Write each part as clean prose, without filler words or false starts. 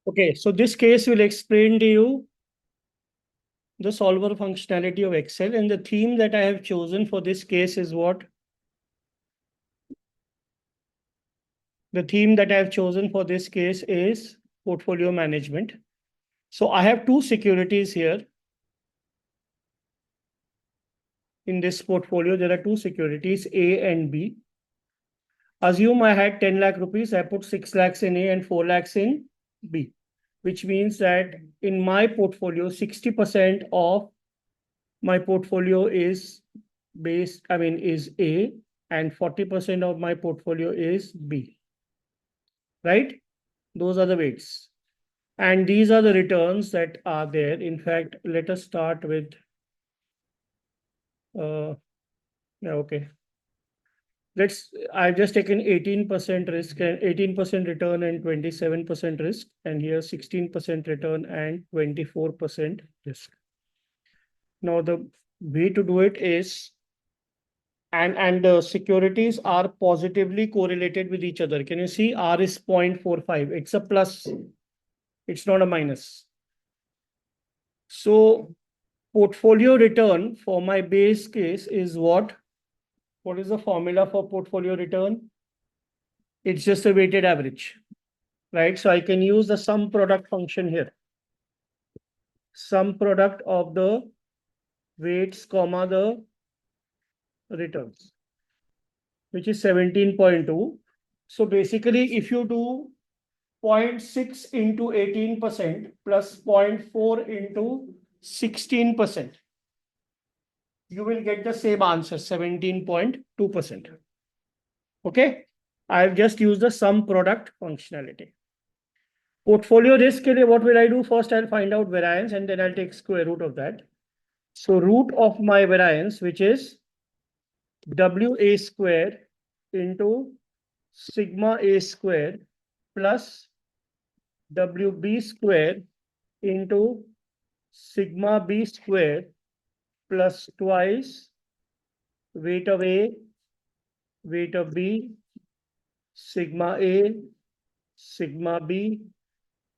Okay, so this case will explain to you the solver functionality of Excel, and the theme that I have chosen for this case is what? The theme that I have chosen for this case is portfolio management. So I have two securities here. In this portfolio, there are two securities, A and B. Assume I had 10 lakh rupees, I put 6 lakhs in A and 4 lakhs in B, which means that in my portfolio, 60% of my portfolio is is A, and 40% of my portfolio is B, right? Those are the weights. And these are the returns that are there. In fact, let us start with, okay. I've just taken 18% risk and 18% return and 27% risk, and here 16% return and 24% risk. Now, the way to do it is, and the securities are positively correlated with each other. Can you see? R is 0.45. It's a plus. It's not a minus. So portfolio return for my base case is what? What is the formula for portfolio return? It's just a weighted average, right? So I can use the sum product function here. Sum product of the weights, comma, the returns, which is 17.2. So basically, if you do 0.6 into 18% plus 0.4 into 16%, you will get the same answer, 17.2%. Okay, I've just used the sum product functionality. Portfolio risk के लिए what will I do? First, I'll find out variance and then I'll take square root of that. So root of my variance, which is WA square into sigma A square plus WB square into sigma B square plus twice weight of A, weight of B, sigma A, sigma B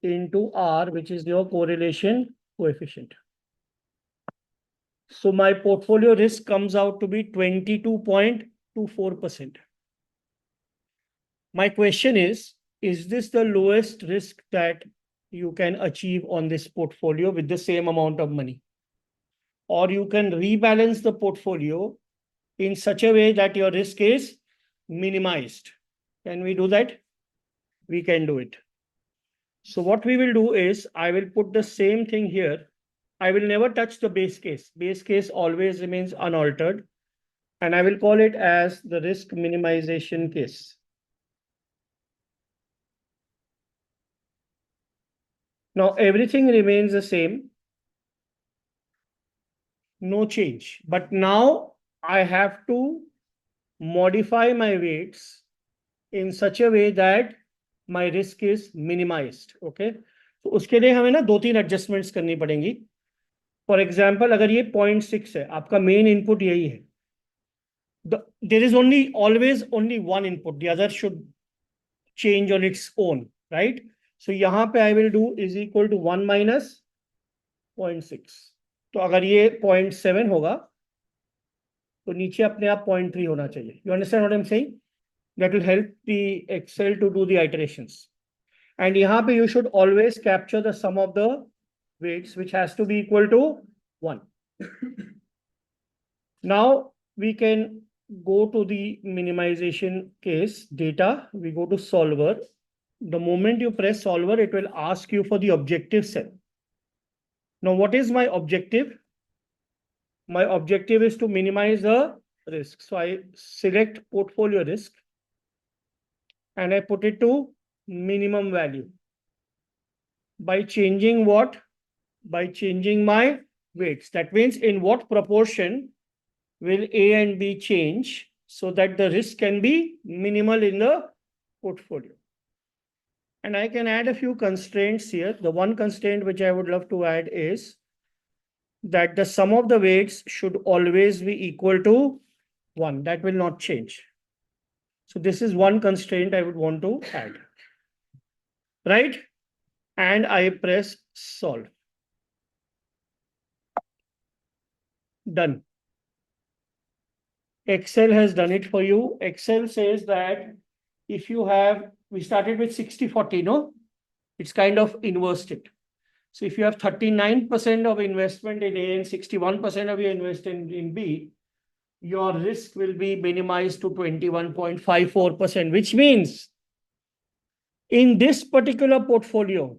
into R, which is your correlation coefficient. So my portfolio risk comes out to be 22.24%. My question is this the lowest risk that you can achieve on this portfolio with the same amount of money? Or you can rebalance the portfolio in such a way that your risk is minimized. Can we do that? We can do it. So what we will do is I will put the same thing here. I will never touch the base case. Base case always remains unaltered. And I will call it as the risk minimization case. Now everything remains the same. No change. But now I have to modify my weights in such a way that my risk is minimized. Okay. तो उसके लिए हमें ना 2-3 adjustments करनी पड़ेंगी. For example, अगर ये 0.6 है, आपका main input यही है. There is always only one input. The other should change on its own, right? So यहाँ पे I will do is equal to 1 minus 0.6. तो अगर ये 0.7 होगा तो नीचे अपने आप 0.3 होना चाहिए. You understand what I'm saying? That will help the Excel to do the iterations. And यहाँ पे you should always capture the sum of the weights, which has to be equal to 1. Now we can go to the minimization case data. We go to solver. The moment you press solver, it will ask you for the objective cell. Now, what is my objective? My objective is to minimize the risk. So I select portfolio risk and I put it to minimum value. By changing what? By changing my weights. That means in what proportion will A and B change so that the risk can be minimal in the portfolio. And I can add a few constraints here. The one constraint which I would love to add is that the sum of the weights should always be equal to 1. That will not change. So this is one constraint I would want to add. Right? and I press solve. Done. Excel has done it for you. Excel says that if you have, we started with 60-40, no? It's kind of inversed it. So if you have 39% of investment in A and 61% of your investment in B, your risk will be minimized to 21.54%, which means in this particular portfolio,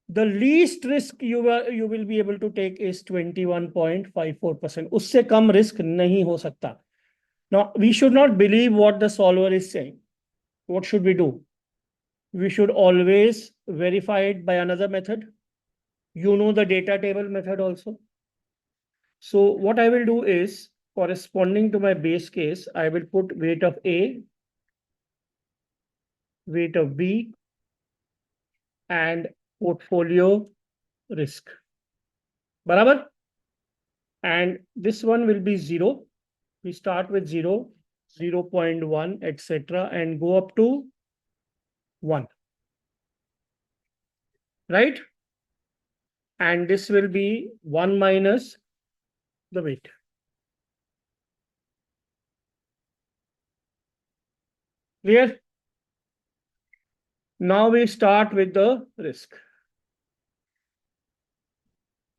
the least risk you will be able to take is 21.54%. उससे कम risk नहीं हो सकता. Now, we should not believe what the solver is saying. What should we do? We should always verify it by another method. You know the data table method also. So what I will do is, corresponding to my base case, I will put weight of A, weight of B, and portfolio risk. Barabar? And this one will be 0. We start with 0, 0.1, etc. and go up to 1. Right? And this will be 1 minus the weight. Clear? Now we start with the risk.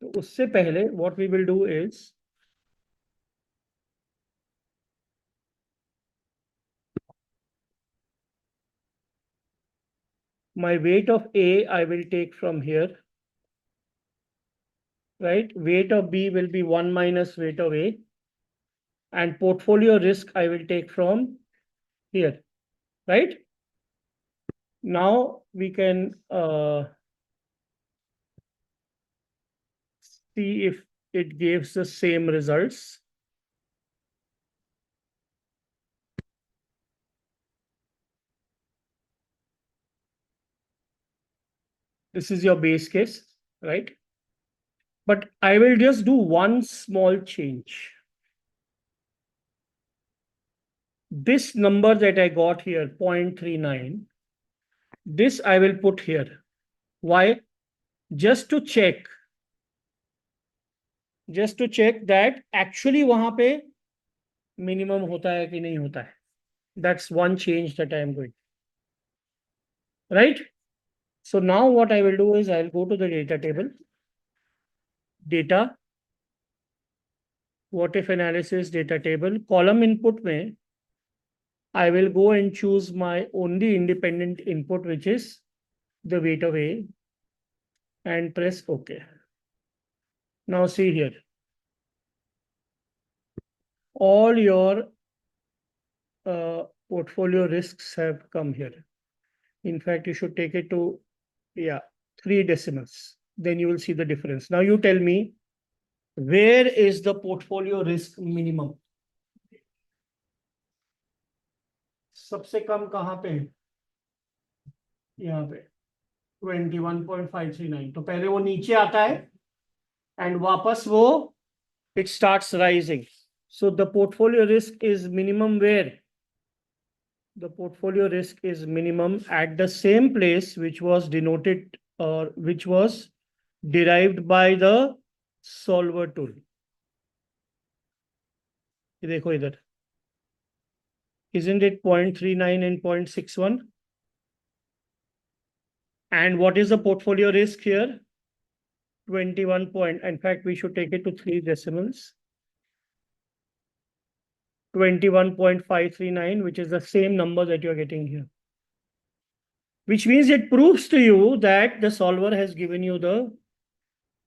तो उससे पहले what we will do is, my weight of A I will take from here. Right? Weight of B will be 1 minus weight of A. And portfolio risk I will take from here. Right? Now we can see if it gives the same results. This is your base case, right? But I will just do one small change. This number that I got here, 0.39, this I will put here. Why? Just to check that actually वहां पे minimum होता है कि नहीं होता है. That's one change that I am going. Right? So now what I will do is I'll go to the data table. Data. What if analysis data table. Column input में I will go and choose my only independent input, which is the weight of A, and press OK. Now see here. All your portfolio risks have come here. In fact, you should take it to, 3 decimals. Then you will see the difference. Now you tell me, where is the portfolio risk minimum? सबसे कम कहाँ पे है? यहाँ पे 21.539. तो पहले वो नीचे आता है and वापस वो it starts rising. So the portfolio risk is minimum where? The portfolio risk is minimum at the same place which was denoted or which was derived by the solver tool. ये देखो इधर. Isn't it 0.39 and 0.61? And what is the portfolio risk here? 21 point. In fact, we should take it to 3 decimals. 21.539, which is the same number that you're getting here. Which means it proves to you that the solver has given you the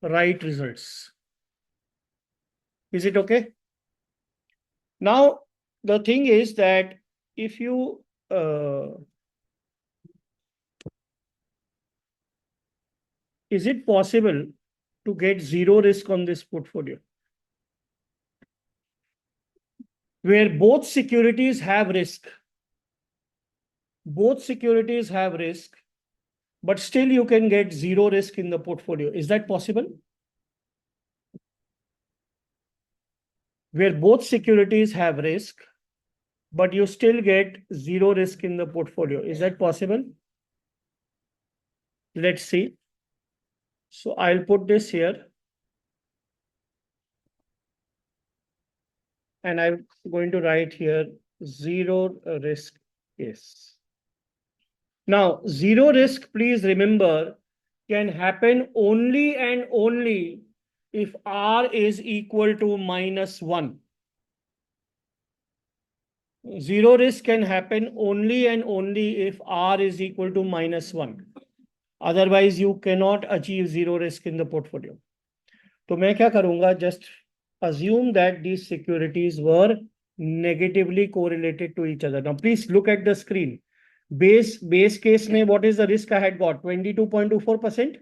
right results. Is it okay? Now, the thing is that if you is it possible to get zero risk on this portfolio, where both securities have risk? Both securities have risk, but still you can get zero risk in the portfolio. Is that possible? Where both securities have risk, but you still get zero risk in the portfolio. Is that possible? Let's see. So I'll put this here. And I'm going to write here zero risk case. Now, zero risk, please remember, can happen only and only if R is equal to -1. Zero risk can happen only and only if R is equal to -1. Otherwise, you cannot achieve zero risk in the portfolio. तो मैं क्या करूंगा? Just assume that these securities were negatively correlated to each other. Now, please look at the screen. Base case में what is the risk I had got? 22.24%.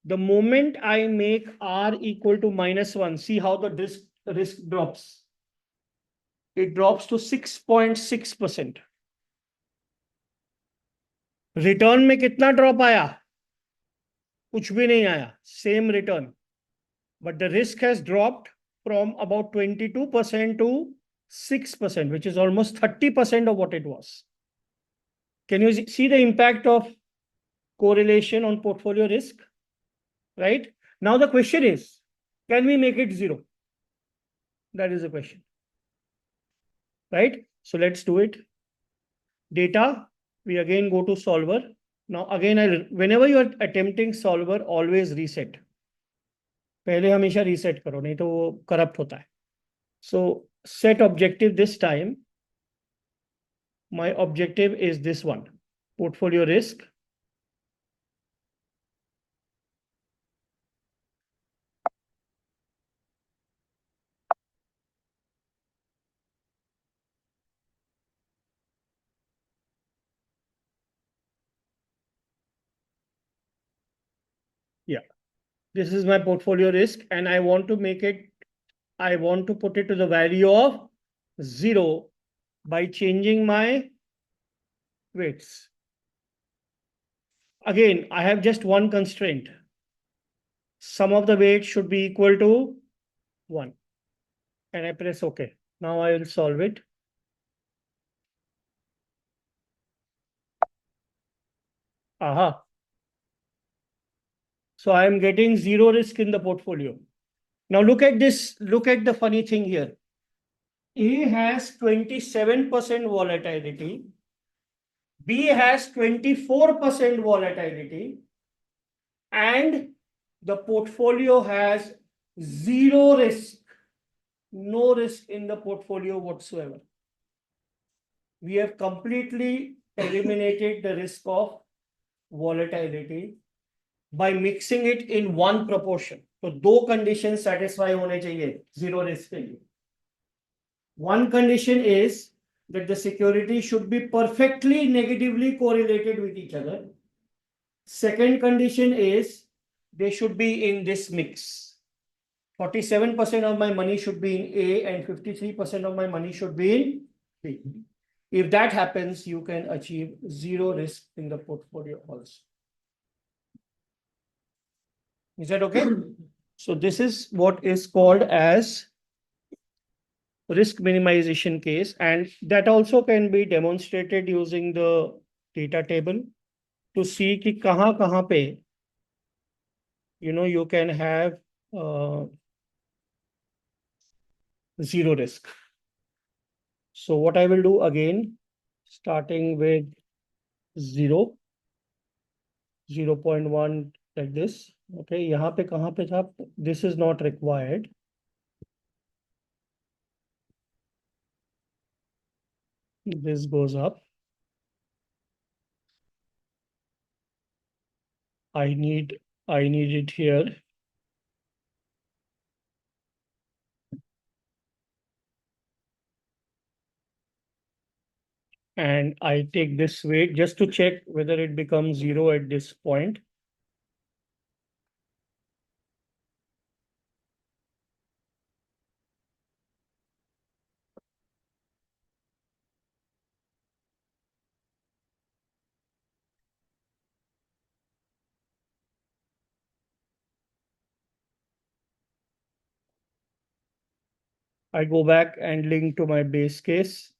The moment I make R equal to -1, see how the risk drops. It drops to 6.6%. Return में कितना drop आया? कुछ भी नहीं आया, same return. But the risk has dropped from about 22% to 6%, which is almost 30% of what it was. Can you see the impact of correlation on portfolio risk? Right? Now the question is, can we make it zero? That is the question. Right? So let's do it. Data, we again go to solver. Now again, whenever you are attempting solver, always reset. पहले हमेशा reset करो, नहीं तो वो corrupt होता है. So set objective this time. My objective is this one, portfolio risk. Yeah, this is my portfolio risk, and I want to put it to the value of 0 by changing my weights. Again, I have just one constraint. Sum of the weights should be equal to 1. And I press OK. Now I will solve it. Aha. So I am getting zero risk in the portfolio. Now look at this. Look at the funny thing here. A has 27% volatility. B has 24% volatility. And the portfolio has zero risk. No risk in the portfolio whatsoever. We have completely eliminated the risk of volatility by mixing it in one proportion. So दो conditions satisfy होने चाहिए zero risk के लिए. One condition is that the security should be perfectly negatively correlated with each other. Second condition is they should be in this mix. 47% of my money should be in A and 53% of my money should be in B. If that happens, you can achieve zero risk in the portfolio also. Is that okay? So this is what is called as risk minimization case, and that also can be demonstrated using the data table to see कि कहाँ पे you can have zero risk. So what I will do again, starting with 0, 0.1 like this. Okay, यहाँ पे कहाँ पे था? This is not required. This goes up. I need it here. And I take this weight just to check whether it becomes 0 at this point. I go back and link to my base case.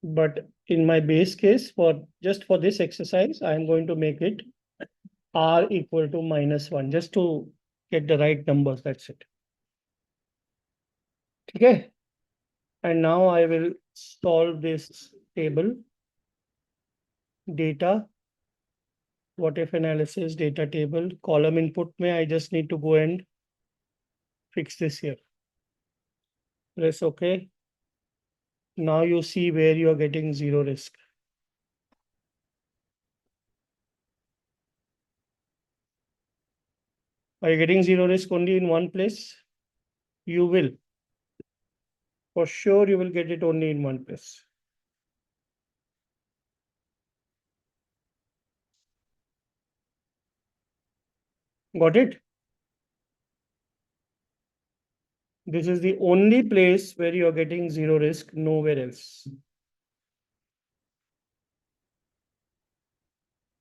But in my base case, for just for this exercise, I am going to make it R equal to -1, just to get the right numbers. That's it. Okay. And now I will solve this table. Data, what if analysis, data table, column input. May I just need to go and fix this here. Press OK. Now you see where you are getting zero risk. Are you getting zero risk only in one place? You will. For sure, you will get it only in one place. Got it? This is the only place where you are getting zero risk, nowhere else.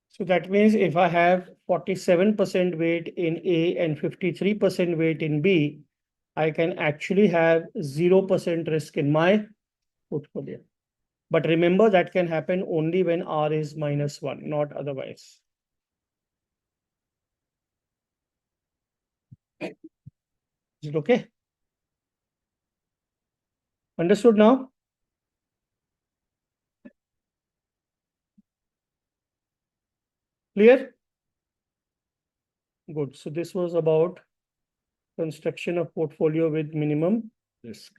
So that means if I have 47% weight in A and 53% weight in B, I can actually have 0% risk in my portfolio. But remember, that can happen only when R is -1, not otherwise. Is it okay? Understood now? Clear? Good. So this was about construction of portfolio with minimum risk.